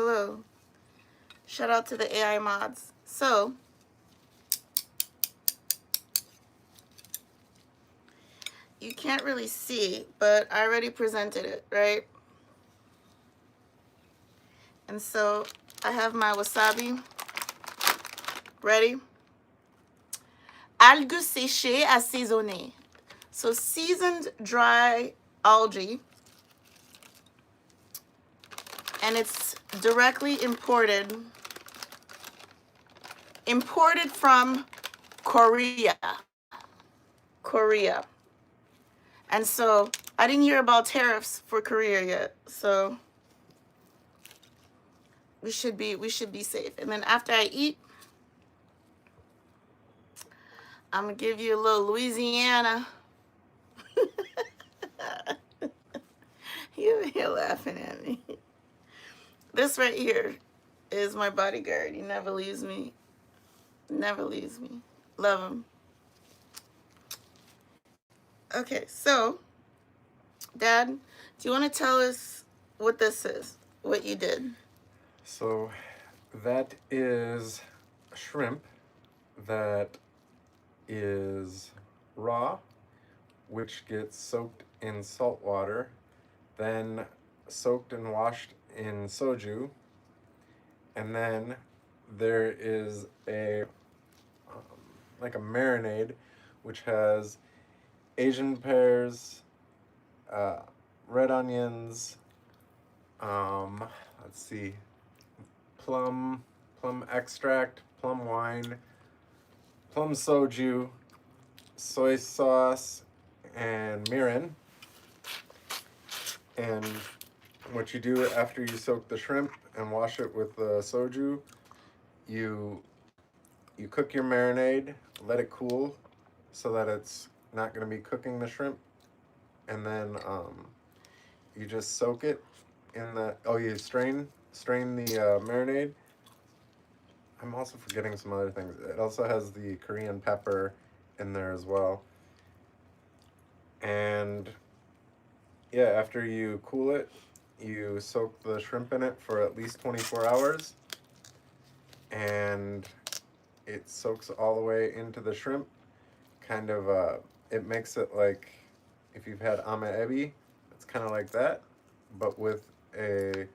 hello. Shout out to the AI mods. So, you can't really see, but I already presented it, right? And so, I have my wasabi ready. Algues séchées assaisonnées. So, seasoned dry algae. And it's directly imported from Korea. And so I didn't hear about tariffs for Korea yet. So we should be safe. And then after I eat, I'm gonna give you a little Louisiana. You're laughing at me. This right here is my bodyguard. He never leaves me. Never leaves me. Love him. Okay, so Dad, do you want to tell us what this is? What you did? So that is shrimp that is raw, which gets soaked in salt water, then soaked and washed in soju, and then there is a like a marinade, which has Asian pears, red onions, let's see, plum extract, plum wine, plum soju, soy sauce, and mirin. And what you do after you soak the shrimp and wash it with the soju, you cook your marinade, let it cool so that it's not going to be cooking the shrimp, and then you just soak it in the you strain the marinade. I'm also forgetting some other things. It also has the Korean pepper in there as well. And yeah, after you cool it, you soak the shrimp in it for at least 24 hours. And it soaks all the way into the shrimp. Kind of, it makes it like if you've had ame ebi, it's kind of like that, but with a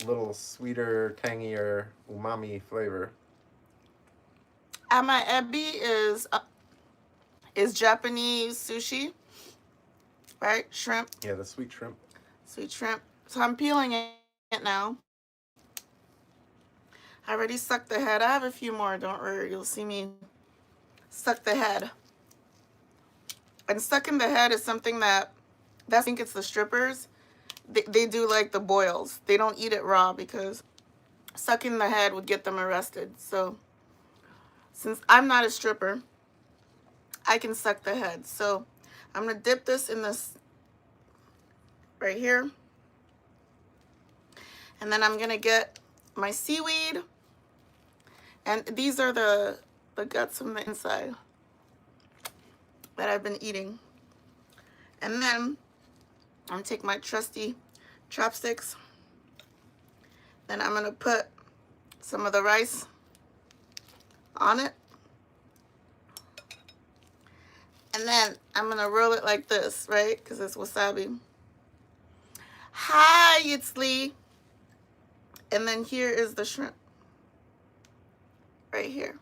little sweeter, tangier umami flavor. Ame ebi is Japanese sushi, right? Shrimp. Yeah, the sweet shrimp. Sweet shrimp. So I'm peeling it now. I already sucked the head. I have a few more. Don't worry. You'll see me suck the head. And sucking the head is something that I think it's the strippers. They do like the boils. They don't eat it raw because sucking the head would get them arrested. So since I'm not a stripper, I can suck the head. So I'm going to dip this in this right here. And then I'm going to get my seaweed. And these are the guts from the inside that I've been eating. And then I'm going to take my trusty chopsticks. Then I'm going to put some of the rice on it. And then I'm going to roll it like this, right? Because it's wasabi. Hi, it's Lee. And then here is the shrimp. Right here.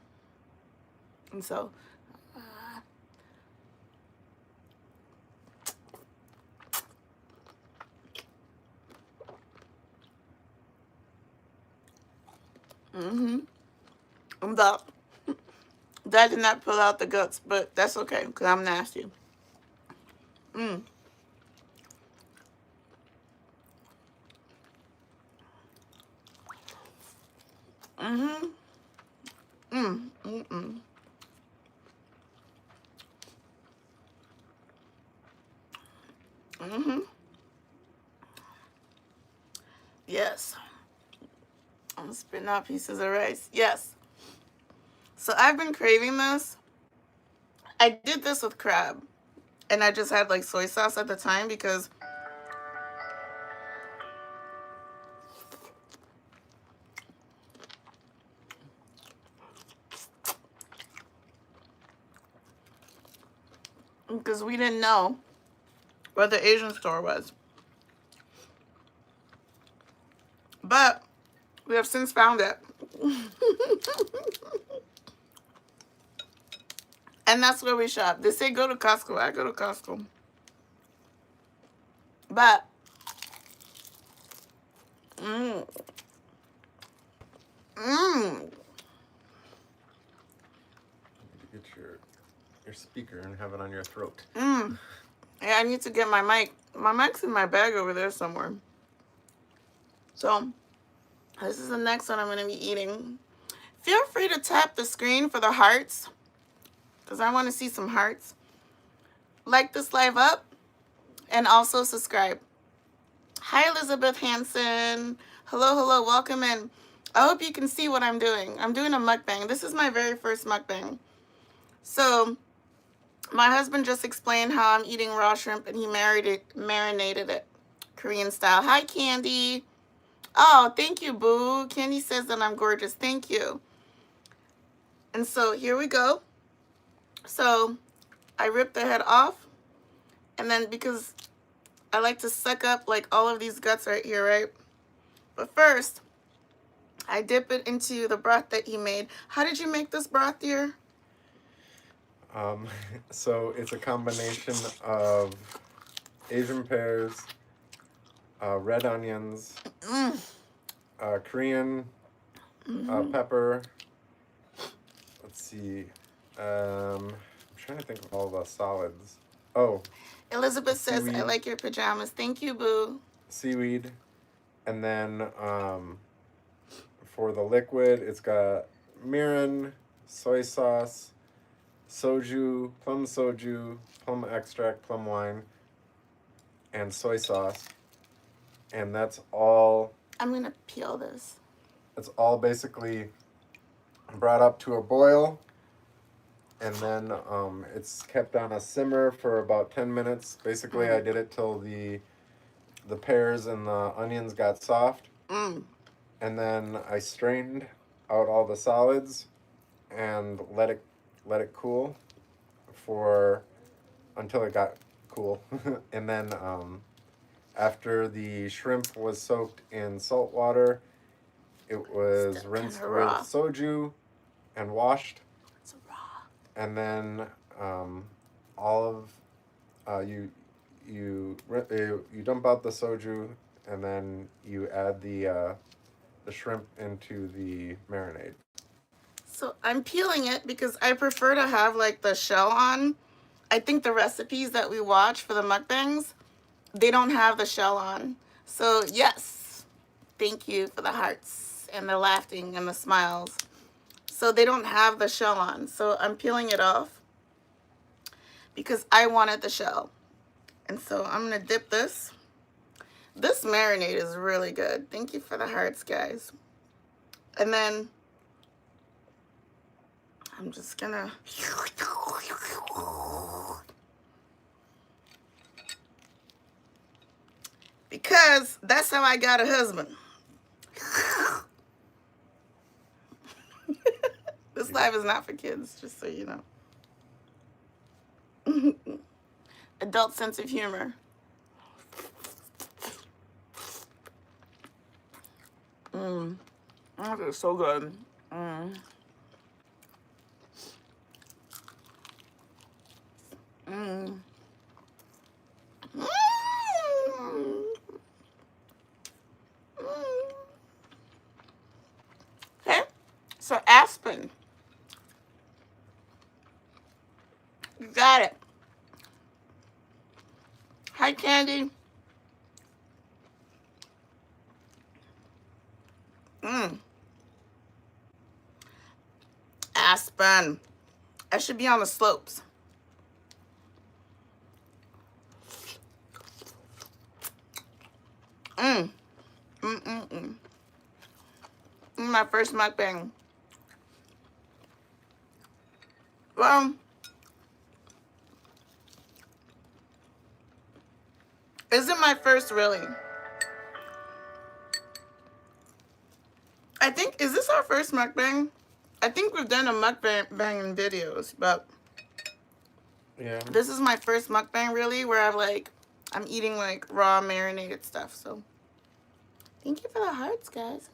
And so, that did not pull out the guts, but that's okay because I'm nasty. Mm. Mm-hmm. Mm. Mm-mm. Mm-hmm. Yes. I'm spitting out pieces of rice. Yes. So I've been craving this. I did this with crab. And I just had like soy sauce at the time because because we didn't know where the Asian store was. But we have since found it. And that's where we shop. They say go to Costco. I go to Costco. But, mmm. Mmm. Get your speaker and have it on your throat. Mmm. Yeah, I need to get my mic. My mic's in my bag over there somewhere. So, this is the next one I'm going to be eating. Feel free to tap the screen for the hearts, because I want to see some hearts. Like this live up, and also subscribe. Hi, Elizabeth Hansen. Hello, hello, welcome in. I hope you can see what I'm doing. I'm doing a mukbang. This is my very first mukbang. So, my husband just explained how I'm eating raw shrimp, and he marinated it Korean style. Hi, Candy. Oh, thank you, boo. Candy says that I'm gorgeous. Thank you. And so here we go. So I ripped the head off, and then because I like to suck up like all of these guts right here, right? But first, I dip it into the broth that he made. How did you make this broth, dear? So it's a combination of Asian pears, red onions, Korean pepper. Let's see. I'm trying to think of all the solids. Oh, Elizabeth says, I seaweed. like your pajamas. Thank you, boo. Seaweed. And then for the liquid, it's got mirin, soy sauce, soju, plum extract, plum wine, and soy sauce. And that's all. I'm going to peel this. It's all basically brought up to a boil, and then it's kept on a simmer for about 10 minutes. Basically, I did it till the pears and the onions got soft, and then I strained out all the solids and let it cool for until it got cool. And then after the shrimp was soaked in salt water, it was Still rinsed kinda with raw. soju and washed. It's raw. And then all of you dump out the soju, and then you add the shrimp into the marinade. So I'm peeling it because I prefer to have like the shell on. I think the recipes that we watch for the mukbangs, they don't have the shell on. So yes, thank you for the hearts and the laughing and the smiles. So they don't have the shell on. So I'm peeling it off because I wanted the shell. And so I'm going to dip this. This marinade is really good. Thank you for the hearts, guys. And then I'm just going to... Because that's how I got a husband. This live is not for kids, just so you know. Adult sense of humor. That is so good. Okay, so Aspen. You got it. Hi, Candy. Aspen. I should be on the slopes. My first mukbang. Well, isn't my first really? I think, is this our first mukbang? I think we've done a mukbang in videos, but Yeah. This is my first mukbang really where I'm eating like raw marinated stuff. So thank you for the hearts, guys.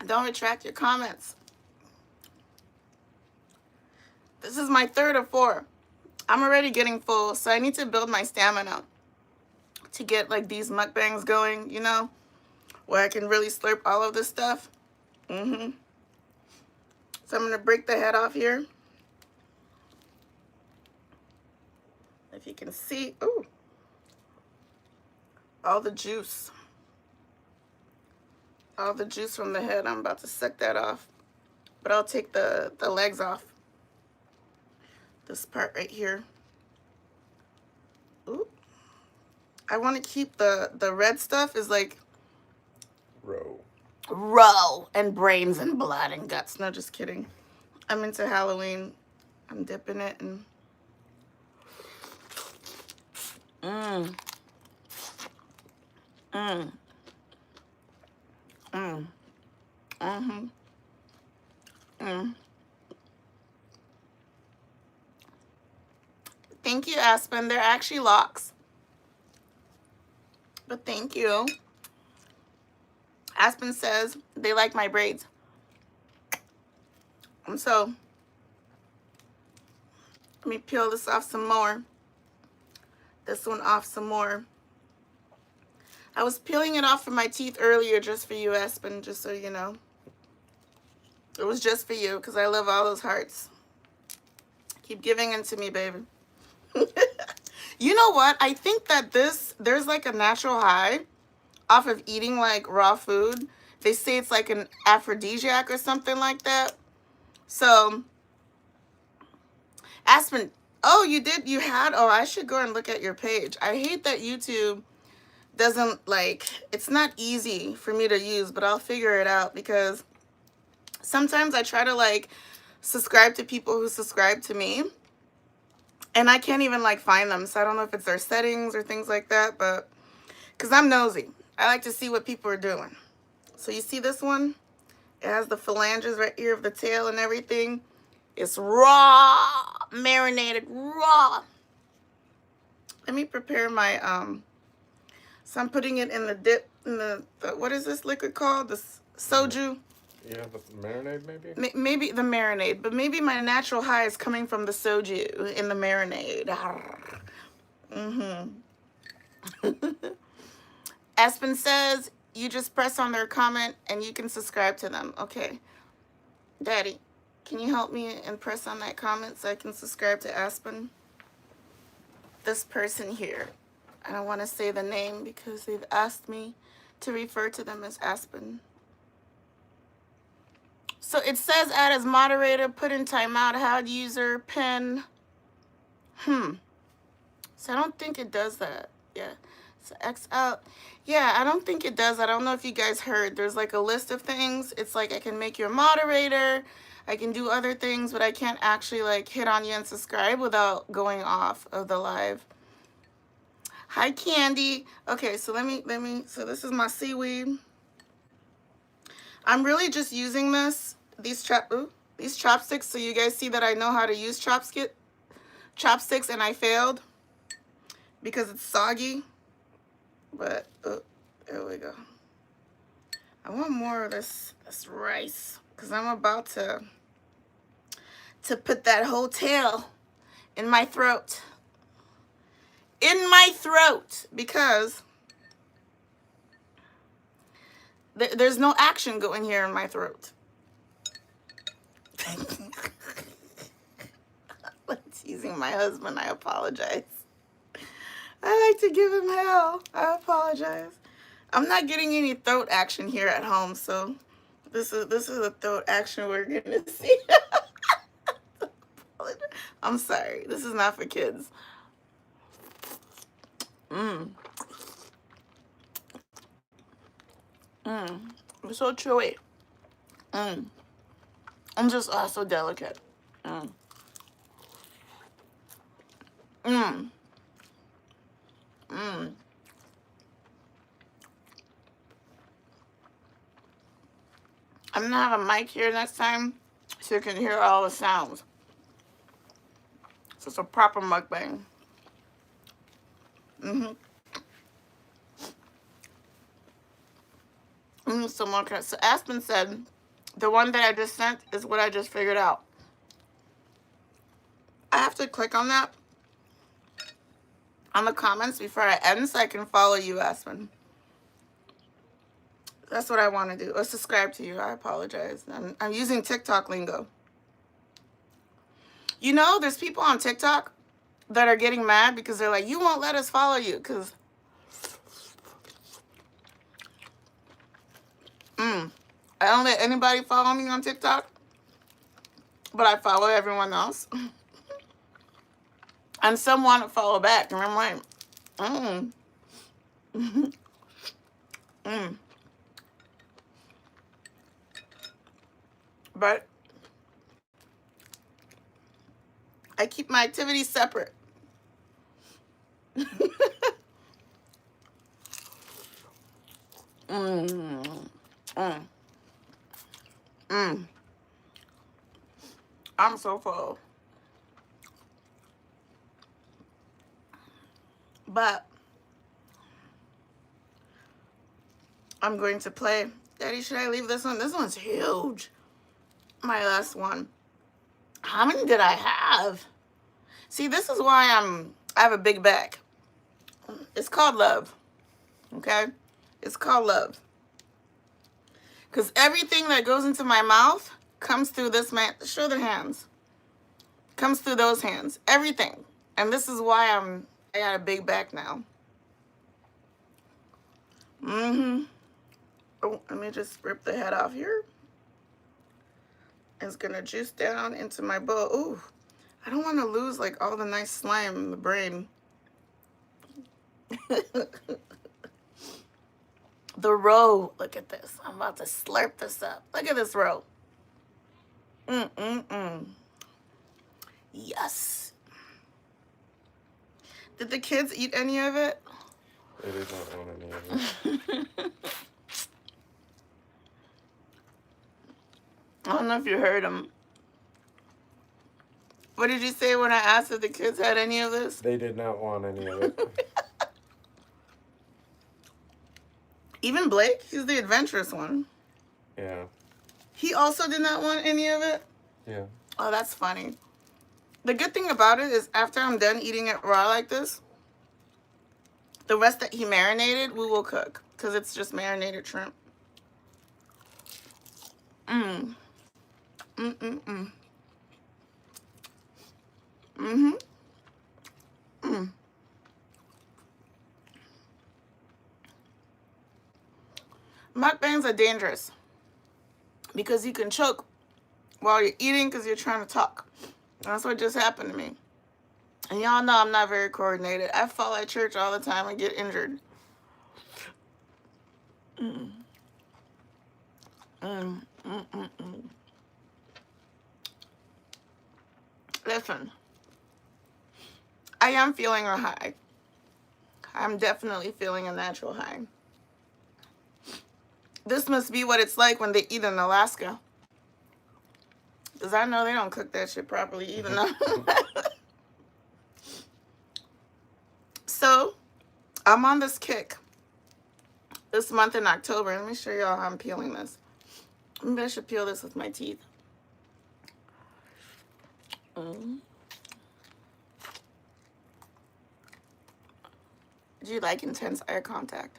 Don't retract your comments. This is my third of 4. I'm already getting full, so I need to build my stamina to get like these mukbangs going, you know, where I can really slurp all of this stuff. So I'm gonna break the head off here. If you can see, ooh, all the juice. All the juice from the head. I'm about to suck that off. But I'll take the legs off. This part right here. Ooh. I want to keep the red stuff is like roe and brains and blood and guts. No, just kidding. I'm into Halloween. I'm dipping it in. Mmm. Mmm. Mmm. Mm-hmm. Mmm. Thank you, Aspen. They're actually locks. But thank you. Aspen says they like my braids. And so, let me peel this off some more. This one off some more. I was peeling it off from my teeth earlier just for you, Aspen, just so you know. It was just for you because I love all those hearts. Keep giving in to me, baby. You know what? I think that there's like a natural high off of eating like raw food. They say it's like an aphrodisiac or something like that. So, Aspen, oh, you did, you had, oh, I should go and look at your page. I hate that YouTube doesn't like, it's not easy for me to use, but I'll figure it out because sometimes I try to like subscribe to people who subscribe to me and I can't even like find them. So I don't know if it's their settings or things like that, but because I'm nosy. I like to see what people are doing. So you see this one? It has the phalanges right here of the tail and everything. It's raw, marinated, raw. Let me prepare my, so I'm putting it in the dip, in the what is this liquid called? The soju? Yeah, the marinade maybe? Maybe the marinade, but maybe my natural high is coming from the soju in the marinade. Aspen says, you just press on their comment and you can subscribe to them. Okay. Daddy, can you help me and press on that comment so I can subscribe to Aspen? This person here. I don't want to say the name because they've asked me to refer to them as Aspen. So it says add as moderator, put in timeout, hide user, pin. So I don't think it does that. Yeah. So X out. Yeah, I don't think it does. I don't know if you guys heard. There's like a list of things. It's like I can make you a moderator. I can do other things, but I can't actually like hit on you and subscribe without going off of the live. Hi, Candy. Okay, so let me, so this is my seaweed. I'm really just using these chopsticks, so you guys see that I know how to use chopsticks and I failed because it's soggy. But, there we go. I want more of this rice because I'm about to put that whole tail in my throat. In my throat because there's no action going here in my throat. I'm teasing my husband. I apologize. I like to give him hell. I apologize. I'm not getting any throat action here at home, so this is a throat action we're gonna see. I'm sorry. This is not for kids. It's so chewy. I'm just so delicate. I'm gonna have a mic here next time so you can hear all the sounds. So it's a proper mukbang. So Aspen said the one that I just sent is what I just figured out. I have to click on that on the comments before I end so I can follow you, Aspen. That's what I want to do. Or subscribe to you. I apologize. I'm using TikTok lingo. You know, there's people on TikTok that are getting mad because they're like, you won't let us follow you because I don't let anybody follow me on TikTok, but I follow everyone else. And some want to follow back, and I'm like, But I keep my activities separate. I'm so full. But I'm going to play. Daddy, should I leave this one? This one's huge. My last one. How many did I have? See, this is why I have a big back. It's called love. Okay? It's called love. Because everything that goes into my mouth comes through this man. Show the hands. Comes through those hands. Everything. And this is why I got a big back now. Oh, let me just rip the head off here. It's gonna juice down into my bowl. Ooh, I don't want to lose like all the nice slime in the brain. The roe. Look at this. I'm about to slurp this up. Look at this roe. Yes. Did the kids eat any of it? They did not want any of it. I don't know if you heard them. What did you say when I asked if the kids had any of this? They did not want any of it. Even Blake? He's the adventurous one. Yeah. He also did not want any of it? Yeah. Oh, that's funny. The good thing about it is after I'm done eating it raw like this, the rest that he marinated, we will cook. Because it's just marinated shrimp. Mukbangs are dangerous because you can choke while you're eating because you're trying to talk. That's what just happened to me. And y'all know I'm not very coordinated. I fall at church all the time and get injured. Listen, I am feeling a high. I'm definitely feeling a natural high. This must be what it's like when they eat in Alaska. Because I know they don't cook that shit properly even though. So, I'm on this kick this month in October. Let me show y'all how I'm peeling this. Maybe I should peel this with my teeth. Do you like intense eye contact?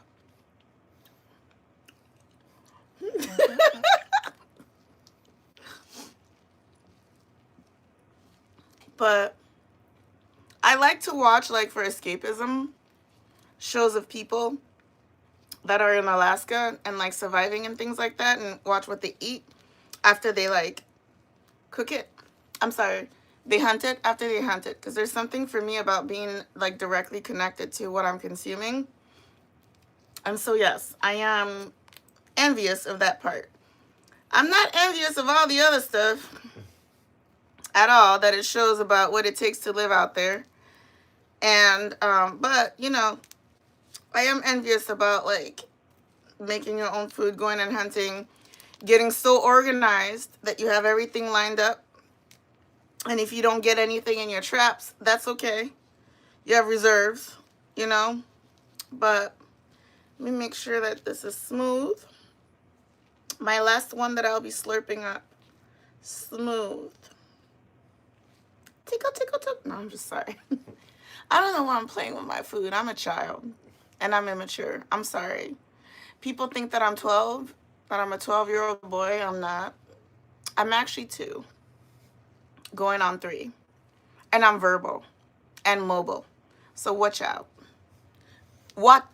But I like to watch, like, for escapism, shows of people that are in Alaska and, like, surviving and things like that, and watch what they eat after they, like, cook it. I'm sorry, they hunt it after they hunt it. Because there's something for me about being, like, directly connected to what I'm consuming. And so, yes, I am envious of that part. I'm not envious of all the other stuff at all that it shows about what it takes to live out there. And, but, you know, I am envious about, like, making your own food, going and hunting. getting so organized that you have everything lined up. And if you don't get anything in your traps, that's okay. You have reserves, you know. But let me make sure that this is smooth. My last one that I'll be slurping up. Smooth. Tickle, tickle, tickle. No, I'm just sorry. I don't know why I'm playing with my food. I'm a child and I'm immature. I'm sorry. People think that I'm 12, that I'm a 12-year-old boy. I'm not. I'm actually 2, going on 3. And I'm verbal and mobile. So watch out. What?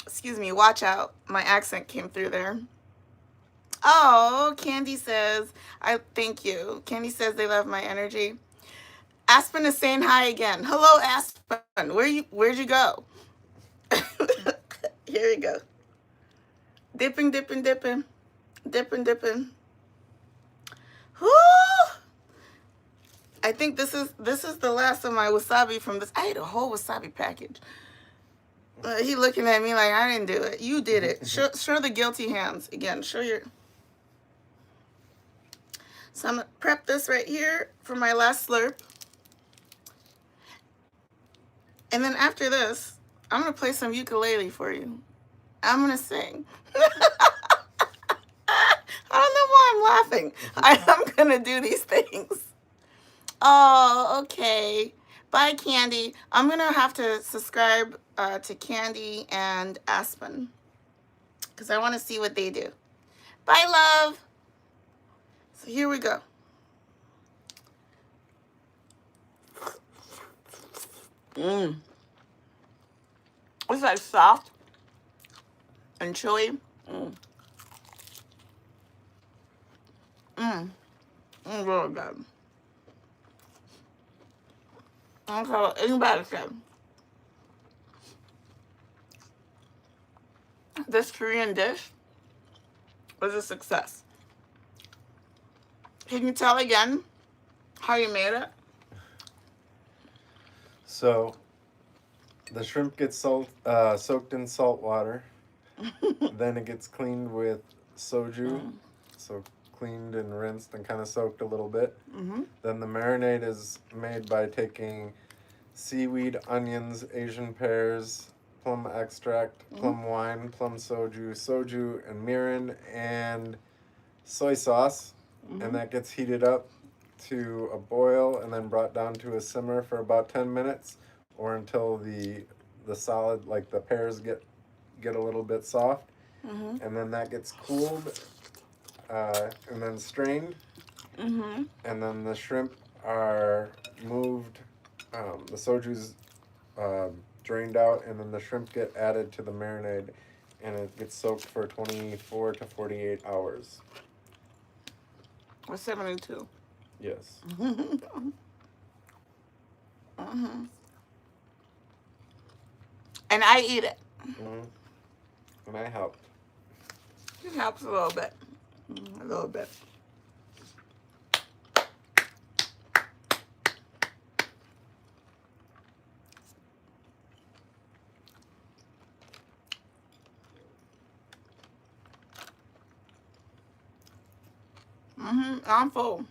Excuse me, watch out. My accent came through there. Oh, Candy says, I thank you. Candy says they love my energy. Aspen is saying hi again. Hello, Aspen. Where'd you go? Here we go. Dipping, dipping, dipping. Dipping, dipping. Whoo! I think this is the last of my wasabi from this. I ate a whole wasabi package. He looking at me like I didn't do it. You did it. Show the guilty hands again. Show your. So I'm gonna prep this right here for my last slurp. And then after this, I'm gonna play some ukulele for you. I'm gonna sing. I don't know why I'm laughing. I'm gonna do these things. Oh, okay. Bye, Candy. I'm gonna have to subscribe to Candy and Aspen because I want to see what they do. Bye, love. So here we go. Mmm. It's like soft and chewy. Mmm. Mmm. Really good. I don't care what anybody said. This Korean dish was a success. Can you tell again how you made it? So the shrimp gets soaked in salt water. Then it gets cleaned with soju. So cleaned and rinsed and kind of soaked a little bit. Mm-hmm. Then the marinade is made by taking seaweed, onions, Asian pears, plum extract, plum wine, plum soju, and mirin, and soy sauce. And that gets heated up to a boil and then brought down to a simmer for about 10 minutes or until the solid, like the pears get a little bit soft. And then that gets cooled and then strained. And then the shrimp are moved, the soju's drained out, and then the shrimp get added to the marinade, and it gets soaked for 24 to 48 hours. Or 72. Yes. And I eat it. And I helped. It helps a little bit. A little bit. I'm full.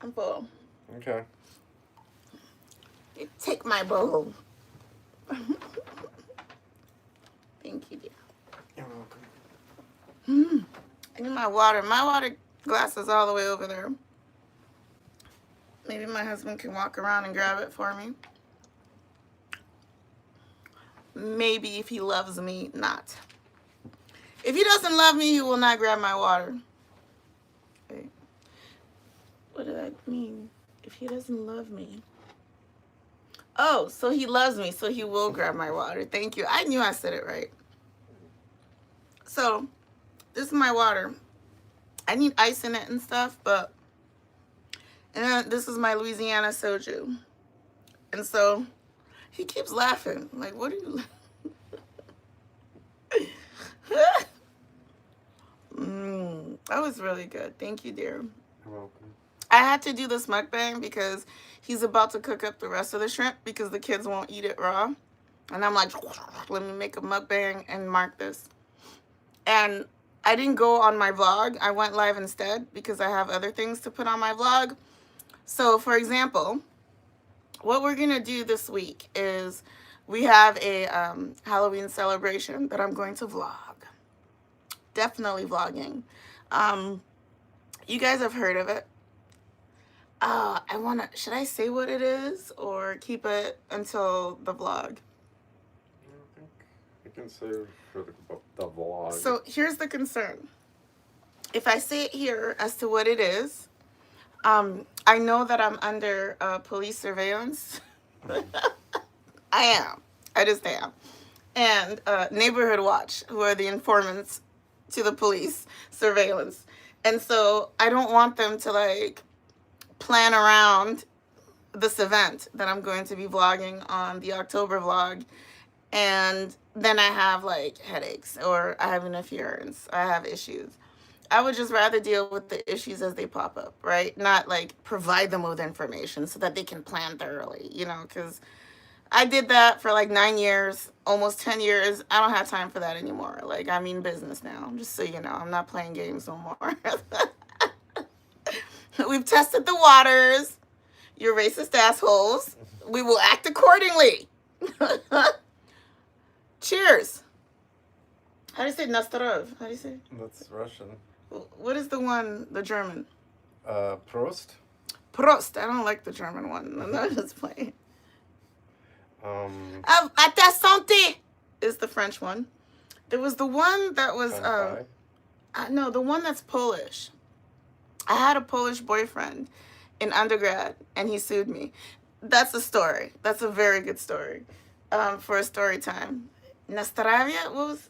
I'm full. Okay. You take my bowl. Thank you, dear. You're welcome. I need my water. My water glass is all the way over there. Maybe my husband can walk around and grab it for me. Maybe if he loves me, not. If he doesn't love me, he will not grab my water. Okay. What did that mean? If he doesn't love me. Oh, so he loves me, so he will grab my water. Thank you. I knew I said it right. So, this is my water. I need ice in it and stuff, but... And then this is my Louisiana soju. And so, he keeps laughing. Like, what are you... That was really good. Thank you, dear. You're welcome. I had to do this mukbang because he's about to cook up the rest of the shrimp because the kids won't eat it raw. And I'm like, let me make a mukbang and mark this. And I didn't go on my vlog. I went live instead because I have other things to put on my vlog. So, for example, what we're going to do this week is we have a Halloween celebration that I'm going to vlog. Definitely vlogging. You guys have heard of it. Should I say what it is or keep it until the vlog? I think we can save for the vlog. So here's the concern. If I say it here as to what it is, I know that I'm under police surveillance. I am. I just am. And Neighborhood Watch, who are the informants to the police surveillance. And so I don't want them to like plan around this event that I'm going to be vlogging on the October vlog. And then I have like headaches or I have interference. I have issues. I would just rather deal with the issues as they pop up, right? Not like provide them with information so that they can plan thoroughly, you know, because I did that for like 9 years, almost 10 years. I don't have time for that anymore. Like, I mean business now, just so you know. I'm not playing games no more. We've tested the waters. You're racist assholes. We will act accordingly. Cheers. How do you say Nastarov? How do you say? That's Russian. What is the one, the German? Prost. Prost. I don't like the German one. I'm just playing. At ta santé is the French one. There was the one that was no, the one that's Polish. I had a Polish boyfriend in undergrad, and he sued me. That's a story. That's a very good story for a story time. Nastaravia? What was?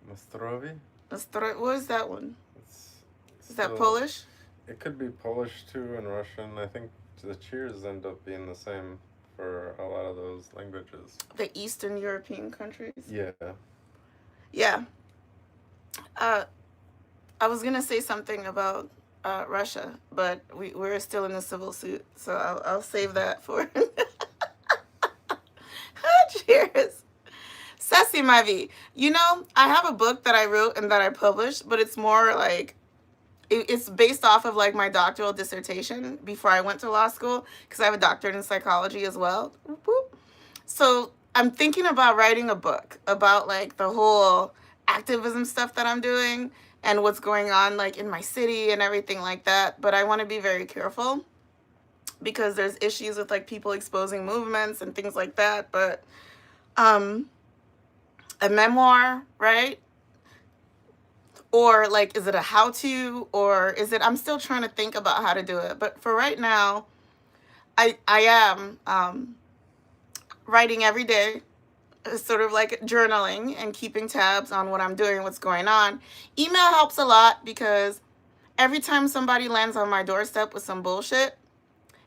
Nastrovi? What was that one? Is that still, Polish? It could be Polish too and Russian. I think the cheers end up being the same for a lot of those languages. The Eastern European countries? Yeah. Yeah. I was going to say something about Russia, but we're still in a civil suit, so I'll save that for... Cheers. Sassy ma vie. You know, I have a book that I wrote and that I published, but it's more like... It's based off of like my doctoral dissertation before I went to law school, because I have a doctorate in psychology as well. Whoop, whoop. So I'm thinking about writing a book about like the whole activism stuff that I'm doing and what's going on like in my city and everything like that. But I want to be very careful because there's issues with like people exposing movements and things like that. But a memoir, right? Or like, is it a how-to, or is it, I'm still trying to think about how to do it. But for right now, I am writing every day, sort of like journaling and keeping tabs on what I'm doing, what's going on. Email helps a lot because every time somebody lands on my doorstep with some bullshit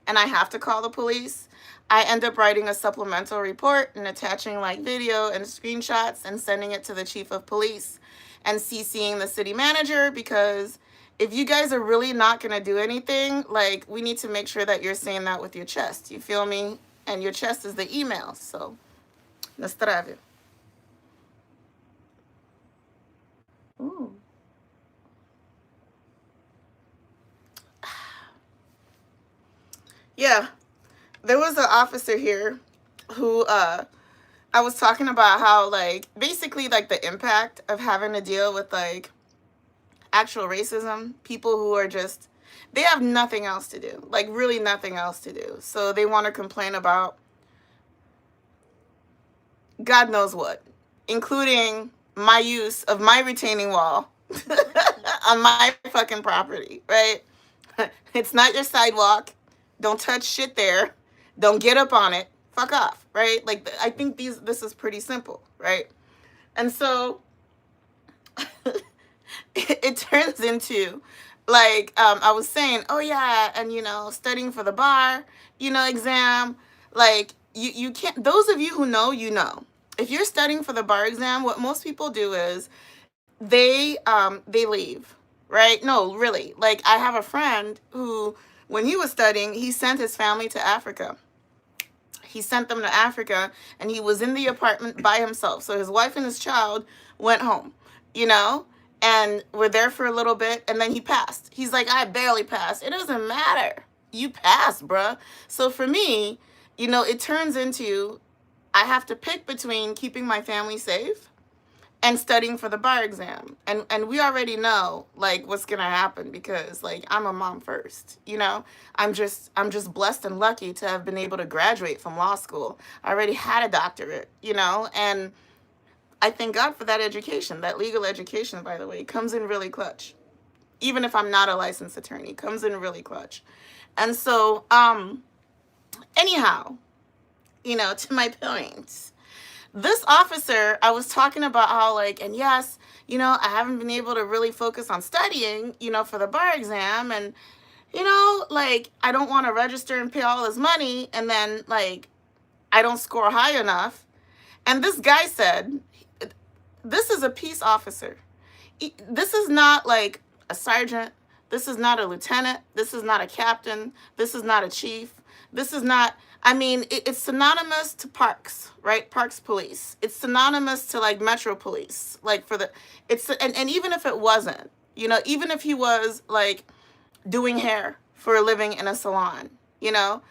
and I have to call the police, I end up writing a supplemental report and attaching like video and screenshots and sending it to the chief of police and CCing the city manager, because if you guys are really not going to do anything, like, we need to make sure that you're saying that with your chest. You feel me? And your chest is the email. So, nazdravie. Ooh. Yeah. There was an officer here who, I was talking about how, like, basically, like, the impact of having to deal with, like, actual racism. People who are just, they have nothing else to do. Like, really nothing else to do. So they want to complain about God knows what, including my use of my retaining wall on my fucking property, right? It's not your sidewalk. Don't touch shit there. Don't get up on it. Fuck off, right? Like, I think this is pretty simple, right? And so it turns into, like, I was saying, oh yeah, and, you know, studying for the bar, you know, exam, like, you can't, those of you who know, you know. If you're studying for the bar exam, what most people do is they leave, right? No, really. Like, I have a friend who when he was studying, he sent his family to Africa. He sent them to Africa, and he was in the apartment by himself. So his wife and his child went home, you know, and were there for a little bit, and then he passed. He's like, I barely passed. It doesn't matter. You passed, bruh. So for me, you know, it turns into I have to pick between keeping my family safe and studying for the bar exam. And we already know like what's gonna happen because like I'm a mom first, you know. I'm just blessed and lucky to have been able to graduate from law school. I already had a doctorate, you know, and I thank God for that education. That legal education, by the way, comes in really clutch. Even if I'm not a licensed attorney, comes in really clutch. And so, anyhow, you know, to my point, this officer, I was talking about how, like, and yes, you know, I haven't been able to really focus on studying, you know, for the bar exam. And, you know, like, I don't want to register and pay all this money. And then, like, I don't score high enough. And this guy said, this is a peace officer. This is not like a sergeant. This is not a lieutenant. This is not a captain. This is not a chief. This is not, I mean, it's synonymous to parks, right? Parks police. It's synonymous to like Metro police. Like for the, it's, and even if it wasn't, you know, even if he was like doing hair for a living in a salon, you know,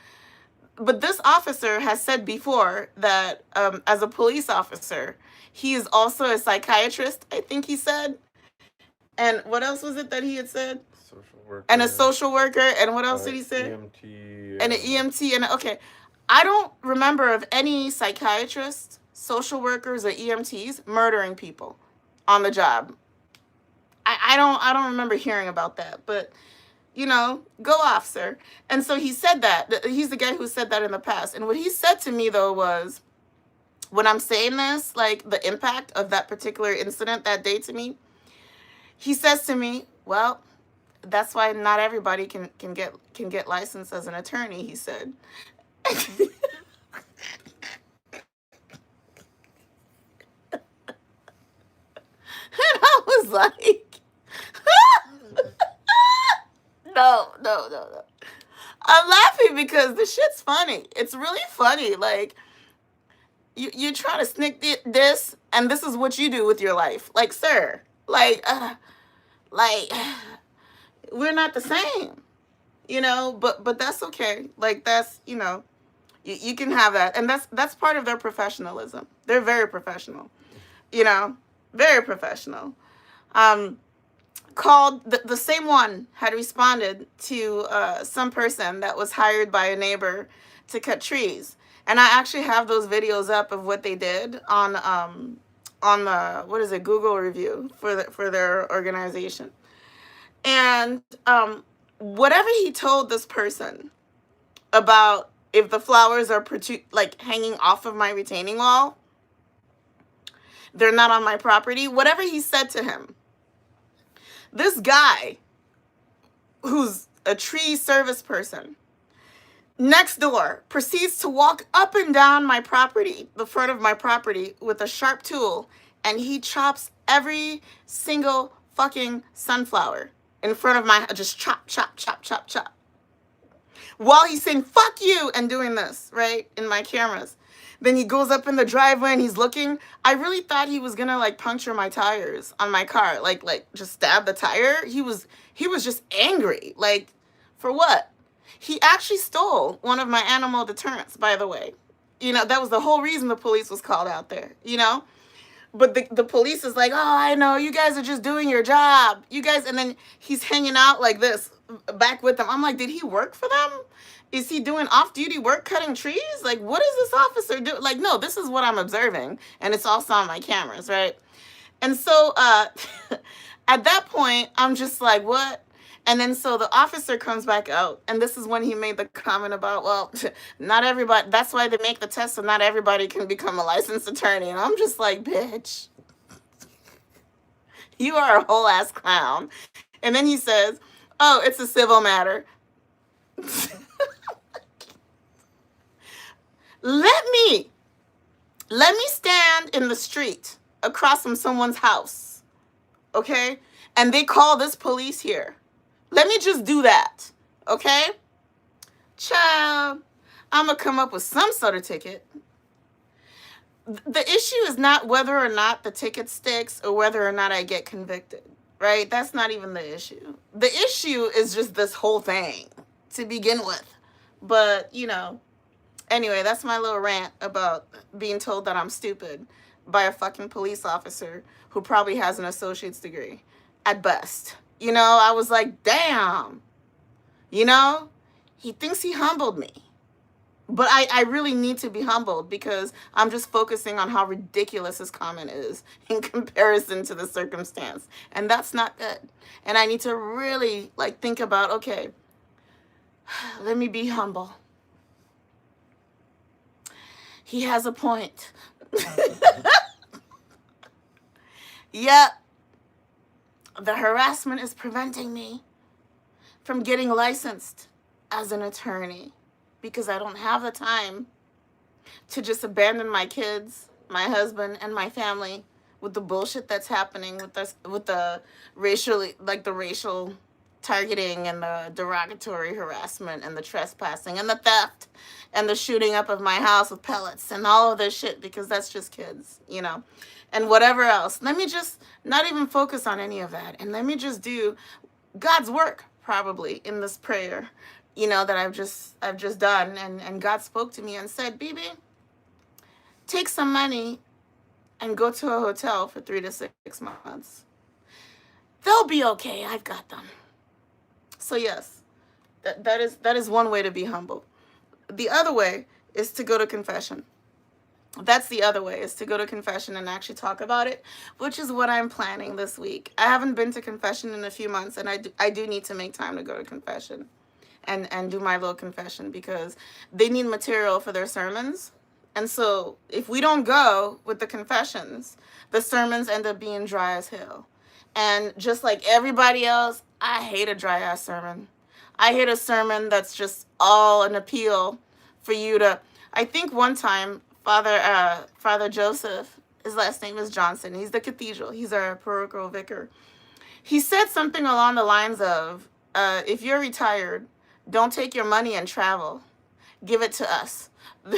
but this officer has said before that as a police officer, he is also a psychiatrist, I think he said. And what else was it that he had said? Social worker. And a social worker. And what else did he say? EMT. And an EMT. And okay, I don't remember of any psychiatrists, social workers, or EMTs murdering people on the job. I don't remember hearing about that. But you know, go off, sir. And so he said that. He's the guy who said that in the past. And what he said to me though was, when I'm saying this, like the impact of that particular incident that day to me, he says to me, well, that's why not everybody can get licensed as an attorney, he said. And I was like, no. I'm laughing because the shit's funny. It's really funny. Like, you try to sneak this, and this is what you do with your life. Like, sir, like, we're not the same, you know, but that's okay. Like, that's, you know, you can have that. And that's part of their professionalism. They're very professional, you know, very professional. Called, the same one had responded to some person that was hired by a neighbor to cut trees. And I actually have those videos up of what they did on the, what is it, Google review for their organization. And whatever he told this person about if the flowers are like hanging off of my retaining wall, they're not on my property, whatever he said to him, this guy who's a tree service person next door proceeds to walk up and down my property, the front of my property, with a sharp tool, and he chops every single fucking sunflower in front of my, just chop, while he's saying fuck you and doing this, right, in my cameras. Then he goes up in the driveway and he's looking. I really thought he was gonna like puncture my tires on my car, like just stab the tire. He was just angry. Like, for what? He actually stole one of my animal deterrents, by the way. You know, that was the whole reason the police was called out there, you know? But the police is like, oh, I know, you guys are just doing your job. You guys, and then he's hanging out like this, back with them. I'm like, did he work for them? Is he doing off-duty work cutting trees? Like, what is this officer doing? Like, no, this is what I'm observing. And it's also on my cameras, right? And so at that point, I'm just like, what? And then so the officer comes back out. And this is when he made the comment about, well, not everybody, that's why they make the test, so not everybody can become a licensed attorney. And I'm just like, bitch, you are a whole ass clown. And then he says, oh, it's a civil matter. Let me stand in the street across from someone's house, okay? And they call this police here. Let me just do that, okay? Child, I'm going to come up with some sort of ticket. The issue is not whether or not the ticket sticks or whether or not I get convicted, right? That's not even the issue. The issue is just this whole thing to begin with. But, anyway, that's my little rant about being told that I'm stupid by a fucking police officer who probably has an associate's degree at best. I was like, damn, you know, he thinks he humbled me. But I really need to be humbled because I'm just focusing on how ridiculous his comment is in comparison to the circumstance. And that's not good. And I need to really think about, okay, let me be humble. He has a point. Yep. The harassment is preventing me from getting licensed as an attorney because I don't have the time to just abandon my kids, my husband, and my family with the bullshit that's happening with the racial targeting and the derogatory harassment and the trespassing and the theft and the shooting up of my house with pellets and all of this shit because that's just kids, and whatever else. Let me just not even focus on any of that and let me just do God's work probably in this prayer, that I've just done. And God spoke to me and said, BB, take some money and go to a hotel for 3 to 6 months. They'll be okay. I've got them. So yes, that is one way to be humble. The other way is to go to confession. That's the other way, is to go to confession and actually talk about it, which is what I'm planning this week. I haven't been to confession in a few months, and I do need to make time to go to confession and do my little confession because they need material for their sermons. And so if we don't go with the confessions, the sermons end up being dry as hell. And just like everybody else, I hate a dry ass sermon. I hate a sermon that's just all an appeal for you to. I think one time Father Joseph, his last name is Johnson. He's the cathedral. He's our parochial vicar. He said something along the lines of, if you're retired, don't take your money and travel. Give it to us. And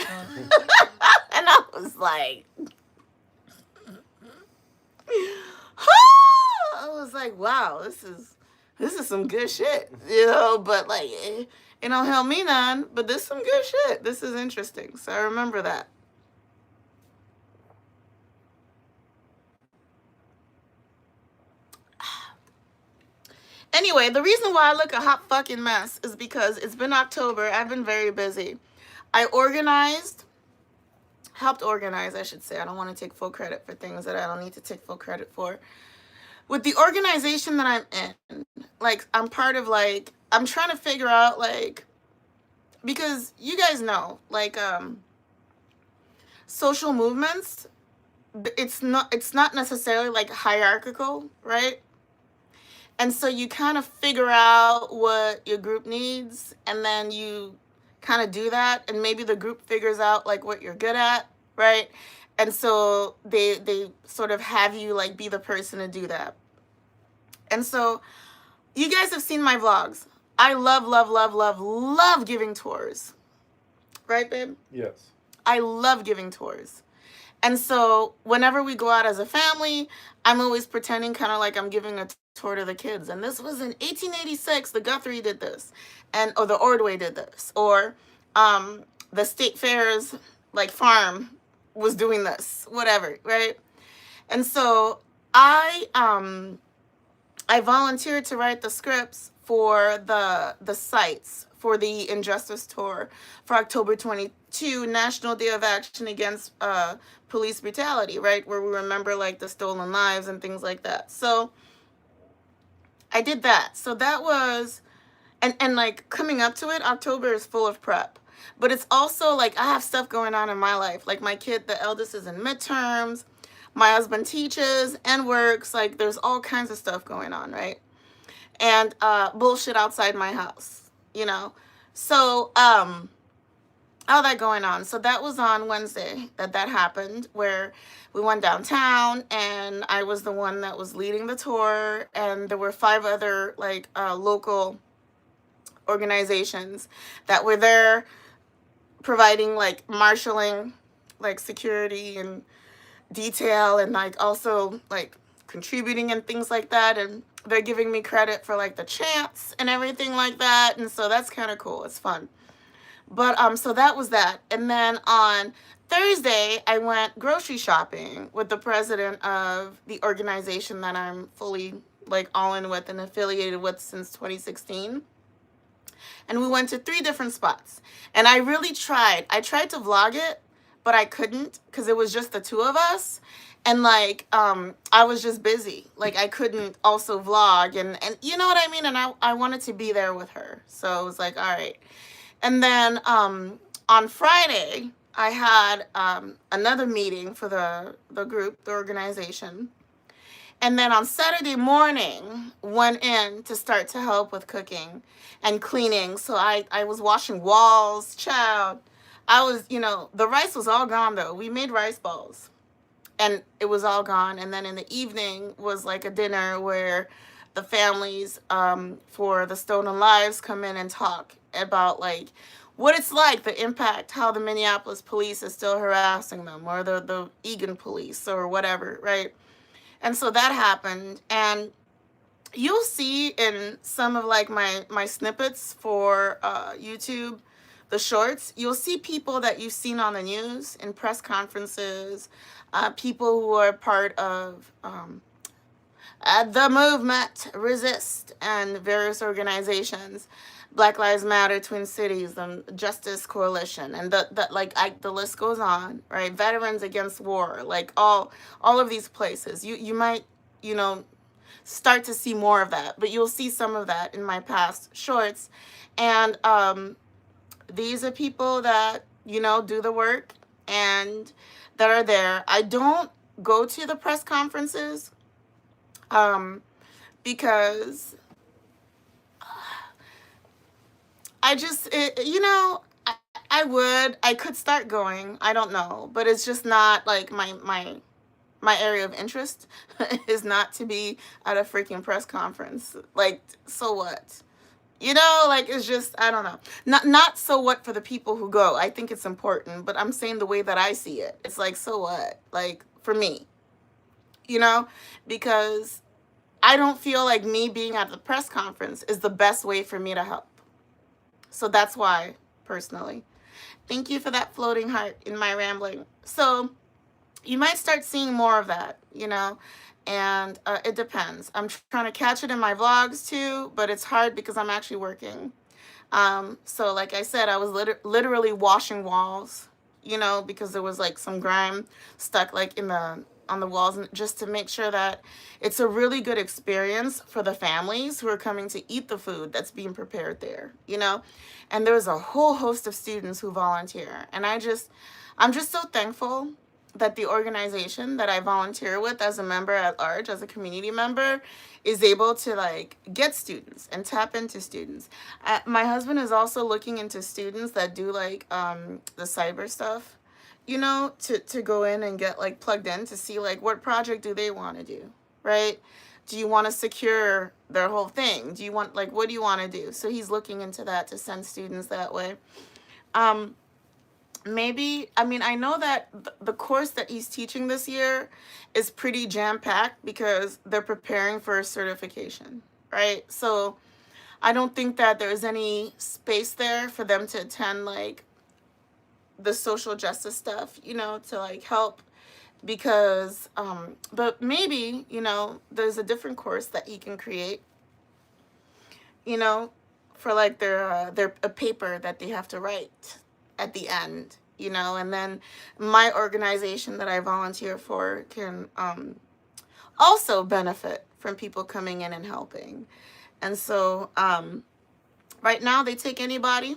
I was like, I was like, wow, this is some good shit, but it don't help me none, but this is some good shit. This is interesting. So I remember that. Anyway, the reason why I look a hot fucking mess is because it's been October. I've been very busy. I helped organize, I should say. I don't want to take full credit for things that I don't need to take full credit for. With the organization that I'm in, I'm part of, I'm trying to figure out, because you guys know, social movements, it's not necessarily, hierarchical, right? And so you kind of figure out what your group needs, and then you kind of do that, and maybe the group figures out, what you're good at, right? And so they sort of have you, be the person to do that. And so you guys have seen my vlogs. I love giving tours. Right, babe? Yes. I love giving tours. And so whenever we go out as a family, I'm always pretending kind of like I'm giving a tour to the kids. And this was in 1886. The Guthrie did this, or the Ordway did this, or the State Fair's farm was doing this, whatever, right? And so I volunteered to write the scripts for the sites for the Injustice Tour for October 22, National Day of Action Against Police Brutality, right? Where we remember the stolen lives and things like that. So I did that. So that was, and coming up to it, October is full of prep. But it's also I have stuff going on in my life. My kid, the eldest, is in midterms. My husband teaches and works. There's all kinds of stuff going on, right? And bullshit outside my house, So all that going on. So that was on Wednesday that happened, where we went downtown and I was the one that was leading the tour, and there were 5 other local organizations that were there providing like marshaling, like security and detail, and like also like contributing and things like that. And they're giving me credit for like the chants and everything like that. And so that's kind of cool. It's fun. But so that was that. And then on Thursday, I went grocery shopping with the president of the organization that I'm fully like all in with and affiliated with since 2016. And we went to 3 different spots. And I really tried. I tried to vlog it, but I couldn't because it was just the two of us. And like I was just busy. Like I couldn't also vlog and you know what I mean? And I wanted to be there with her. So it was like, all right. And then on Friday, I had another meeting for the group, the organization. And then on Saturday morning, went in to start to help with cooking and cleaning. So I was washing walls, child. I was, the rice was all gone though. We made rice balls and it was all gone. And then in the evening was like a dinner where the families for the Stolen Lives come in and talk about like what it's like, the impact, how the Minneapolis police is still harassing them, or the Egan police or whatever, right? And so that happened. And you'll see in some of like my snippets for YouTube, the shorts, you'll see people that you've seen on the news in press conferences, people who are part of the movement, Resist, and various organizations, Black Lives Matter, Twin Cities, the Justice Coalition, and the list goes on, right? Veterans Against War, like all of these places. You might, start to see more of that, but you'll see some of that in my past shorts. And these are people that, do the work and that are there. I don't go to the press conferences because I just, I could start going. I don't know, but it's just not like my area of interest is not to be at a freaking press conference. Like, so what? Like it's just, I don't know. Not so what for the people who go. I think it's important, but I'm saying the way that I see it. It's like, so what? Like for me, because I don't feel like me being at the press conference is the best way for me to help. So that's why, personally. Thank you for that floating heart in my rambling. So you might start seeing more of that, and it depends. I'm trying to catch it in my vlogs too, but it's hard because I'm actually working. So like I said, I was literally washing walls, because there was like some grime stuck like on the walls, and just to make sure that it's a really good experience for the families who are coming to eat the food that's being prepared there, And there's a whole host of students who volunteer, and I'm just so thankful that the organization that I volunteer with as a member at large, as a community member, is able to like get students and tap into students. My husband is also looking into students that do like the cyber stuff, to go in and get like plugged in to see like what project do they want to do, right? Do you want to secure their whole thing? Do you want like, what do you want to do? So he's looking into that to send students that way. Maybe, I know that the course that he's teaching this year is pretty jam-packed because they're preparing for a certification, right? So I don't think that there's any space there for them to attend like the social justice stuff, to like help because, but maybe, there's a different course that he can create, for like their a paper that they have to write at the end, and then my organization that I volunteer for can also benefit from people coming in and helping. And so right now they take anybody,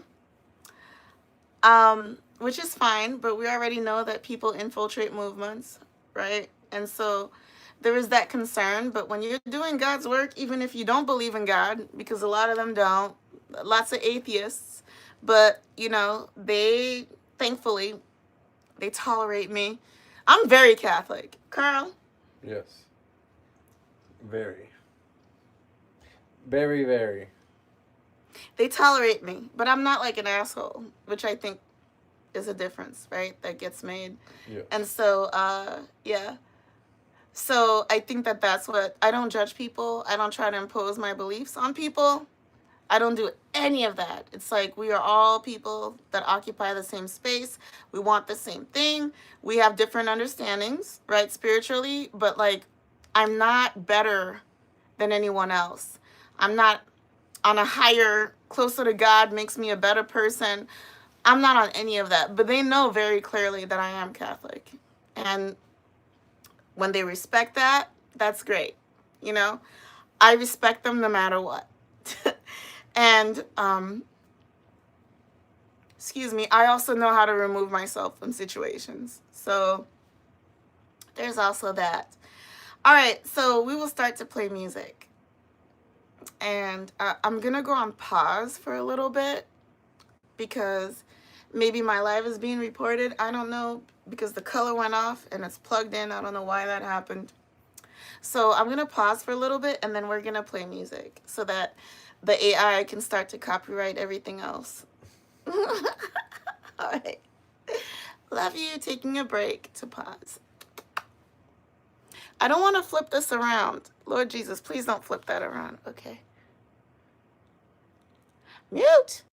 which is fine, but we already know that people infiltrate movements, right? And so there is that concern, but when you're doing God's work, even if you don't believe in God, because a lot of them don't, lots of atheists, but they thankfully they tolerate me. I'm very Catholic. Carl? Yes. Very. Very, very. They tolerate me, but I'm not like an asshole, which I think is a difference, right? That gets made. Yeah. And so, yeah. So I think that that's what I don't judge people. I don't try to impose my beliefs on people. I don't do any of that. It's like we are all people that occupy the same space. We want the same thing. We have different understandings, right, spiritually, but like I'm not better than anyone else. I'm not on a higher, closer to God makes me a better person. I'm not on any of that. But they know very clearly that I am Catholic. And when they respect that, that's great. You know, I respect them no matter what. And excuse me, I also know how to remove myself from situations. So there's also that. All right, so we will start to play music. And I'm going to go on pause for a little bit because maybe my live is being reported. I don't know because the color went off and it's plugged in. I don't know why that happened. So I'm going to pause for a little bit and then we're going to play music so that the AI can start to copyright everything else. All right. Love you. Taking a break to pause. I don't want to flip this around. Lord Jesus, please don't flip that around. Okay. Mute.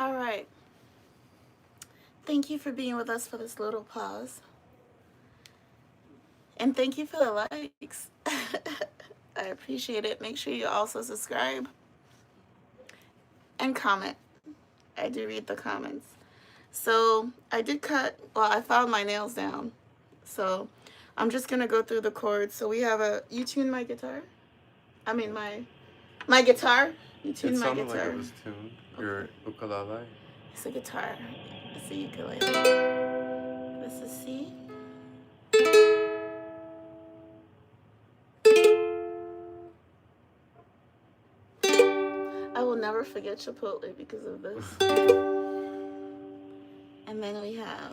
All right. Thank you for being with us for this little pause. And thank you for the likes. I appreciate it. Make sure you also subscribe and comment. I do read the comments. So I did cut, well, I filed my nails down. So I'm just going to go through the chords. So we have a, you tune my guitar? I mean, my guitar? You tune It my sounded like guitar? it was tuned. Your ukulele. It's a guitar. It's a ukulele. This is C. I will never forget Chipotle because of this. And then we have,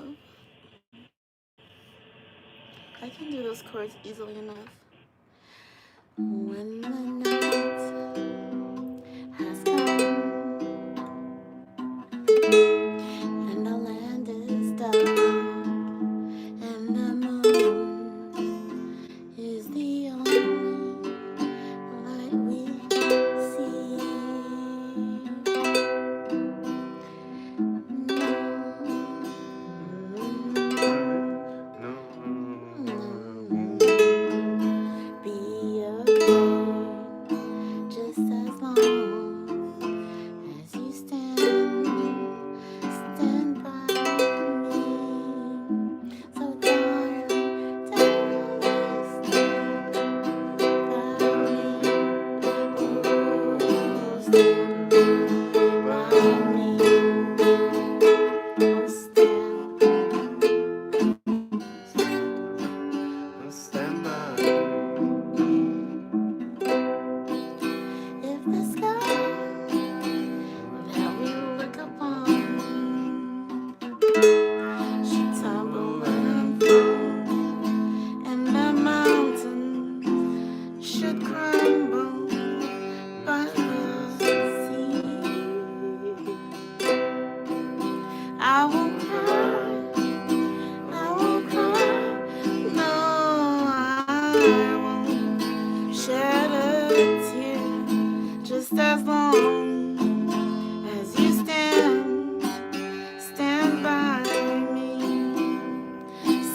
I can do those chords easily enough. When the night has come and the land is dark and the moon is the only light we see. Be afraid just as long as you stand by me. So darling, darling, stand by me. Oh, stand by me. Oh, Stand by. if the sky that we look upon should tumble and fall, and the mountains should crumble by the sea, I won't cry, I won't cry, no, I won't shed a tear, just as long as you stand by me.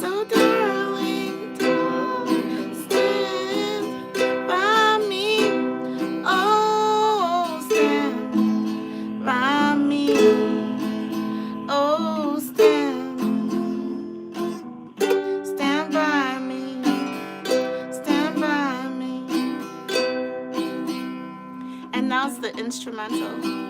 So darling, darling, stand by me. Oh, stand by me. Oh, stand by me. Stand by me. And now's the instrumental.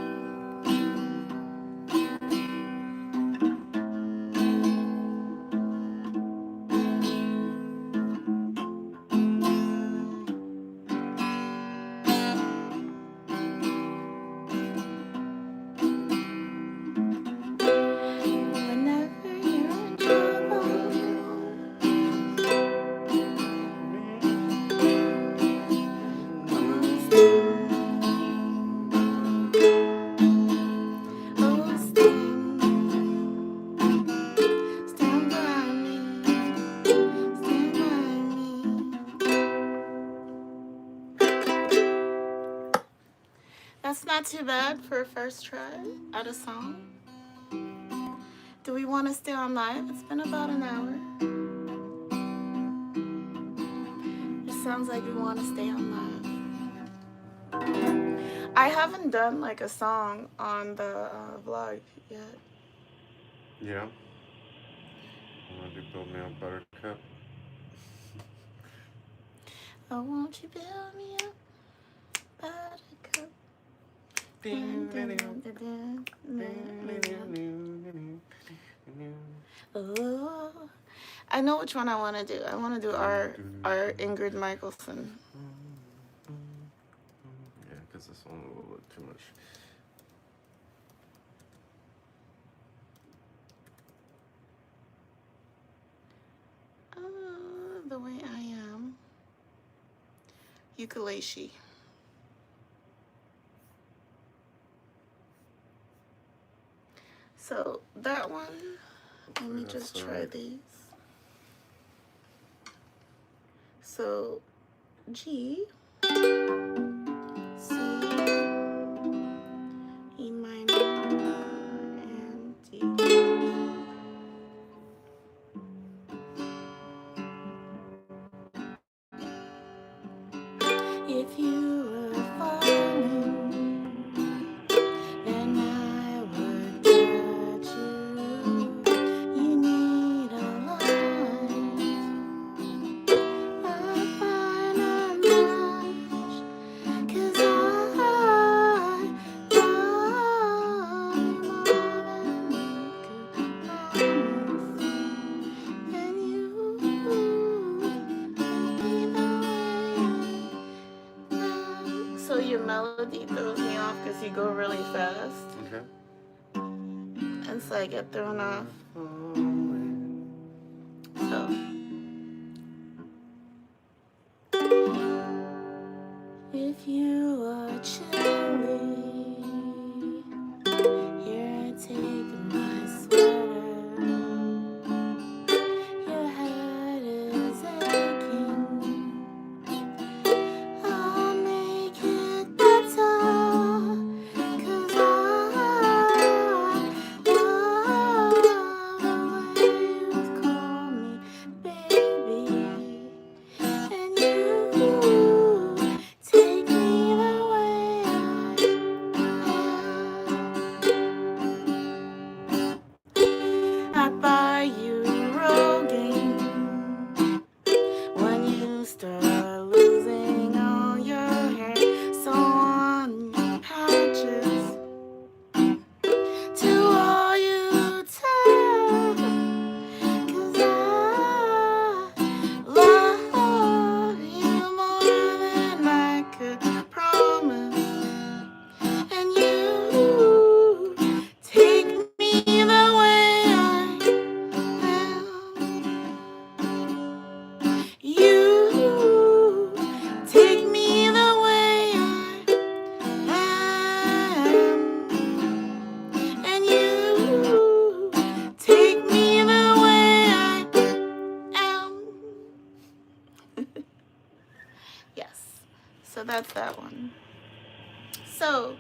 Whenever you're in trouble, oh, stand by me. Stand by me. That's not too bad for a first try at a song. Do we want to stay on live? It's been about an hour. It sounds like we want to stay on live. I haven't done like a song on the vlog yet. Yeah. Want to build me a buttercup? Oh, won't you build me up, buttercup? Oh, I know which one I want to do. I want to do our Ingrid Michaelson. Yeah, because this one a little bit too much. The way I am. Ukulele. So that one, let me just try these. So G, C, E minor, throws me off because you go really fast. Okay. And so I get thrown off. So. If you are chilly, here take my sweater. Your head is aching. I'll make it better, 'cause I love the way you call me baby. And you take me the way I buy you Rogaine when you start losing all your hair. So on patches to all you tell, 'cause I love you more than I could promise. And you take me the way I am. You take me the way I am. And you take me the way I am. Yes, so that's that one. So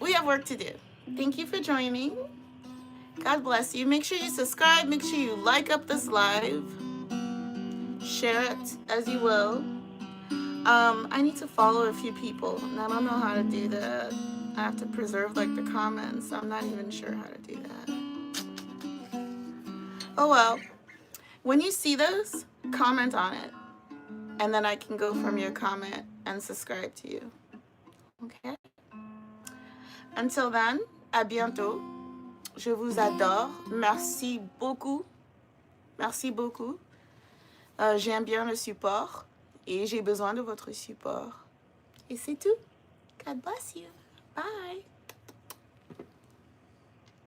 we have work to do. Thank you for joining. God bless you. Make sure you subscribe. Make sure you like up this live. Share it as you will. I need to follow a few people, and I don't know how to do that. I have to preserve like the comments. I'm not even sure how to do that. Oh well. When you see those, comment on it, and then I can go from your comment and subscribe to you. Okay? Until then, à bientôt. Je vous adore. Merci beaucoup. Merci beaucoup. J'aime bien le support et j'ai besoin de votre support. Et c'est tout. God bless you. Bye.